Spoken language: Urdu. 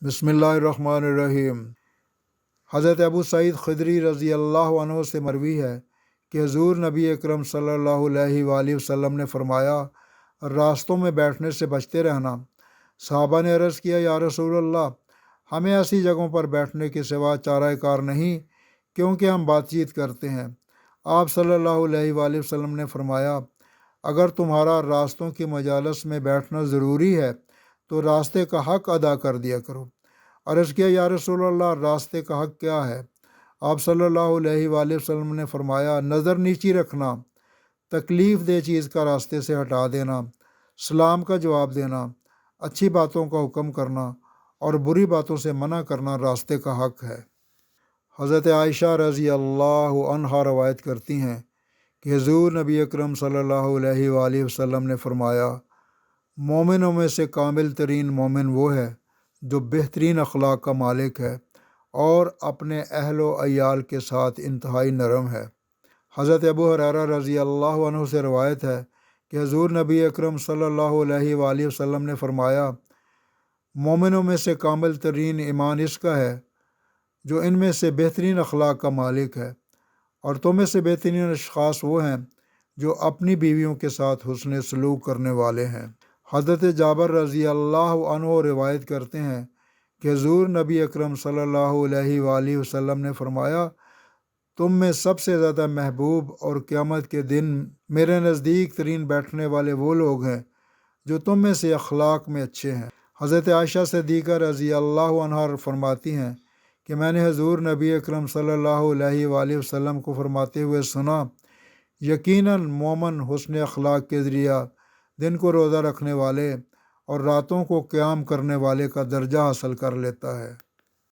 بسم اللہ الرحمن الرحیم۔ حضرت ابو سعید خدری رضی اللہ عنہ سے مروی ہے کہ حضور نبی اکرم صلی اللہ علیہ وآلہ وسلم نے فرمایا، راستوں میں بیٹھنے سے بچتے رہنا۔ صحابہ نے عرض کیا، یا رسول اللہ، ہمیں ایسی جگہوں پر بیٹھنے کے سوا چارہ کار نہیں کیونکہ ہم بات چیت کرتے ہیں۔ آپ صلی اللہ علیہ وآلہ وسلم نے فرمایا، اگر تمہارا راستوں کی مجالس میں بیٹھنا ضروری ہے تو راستے کا حق ادا کر دیا کرو۔ عرض کیا، یا رسول اللہ، راستے کا حق کیا ہے؟ آپ صلی اللہ علیہ وآلہ وسلم نے فرمایا، نظر نیچی رکھنا، تکلیف دہ چیز کا راستے سے ہٹا دینا، سلام کا جواب دینا، اچھی باتوں کا حکم کرنا اور بری باتوں سے منع کرنا راستے کا حق ہے۔ حضرت عائشہ رضی اللہ عنہا روایت کرتی ہیں کہ حضور نبی اکرم صلی اللہ علیہ وآلہ وسلم نے فرمایا، مومنوں میں سے کامل ترین مومن وہ ہے جو بہترین اخلاق کا مالک ہے اور اپنے اہل و عیال کے ساتھ انتہائی نرم ہے۔ حضرت ابو ہریرہ رضی اللہ عنہ سے روایت ہے کہ حضور نبی اکرم صلی اللہ علیہ وآلہ وسلم نے فرمایا، مومنوں میں سے کامل ترین ایمان اس کا ہے جو ان میں سے بہترین اخلاق کا مالک ہے، اور تم میں سے بہترین اشخاص وہ ہیں جو اپنی بیویوں کے ساتھ حسن سلوک کرنے والے ہیں۔ حضرت جابر رضی اللہ عنہ روایت کرتے ہیں کہ حضور نبی اکرم صلی اللہ علیہ وآلہ وسلم نے فرمایا، تم میں سب سے زیادہ محبوب اور قیامت کے دن میرے نزدیک ترین بیٹھنے والے وہ لوگ ہیں جو تم میں سے اخلاق میں اچھے ہیں۔ حضرت عائشہ صدیقہ رضی اللہ عنہا فرماتی ہیں کہ میں نے حضور نبی اکرم صلی اللہ علیہ وآلہ وسلم کو فرماتے ہوئے سنا، یقیناً مومن حسن اخلاق کے ذریعہ دن کو روزہ رکھنے والے اور راتوں کو قیام کرنے والے کا درجہ حاصل کر لیتا ہے۔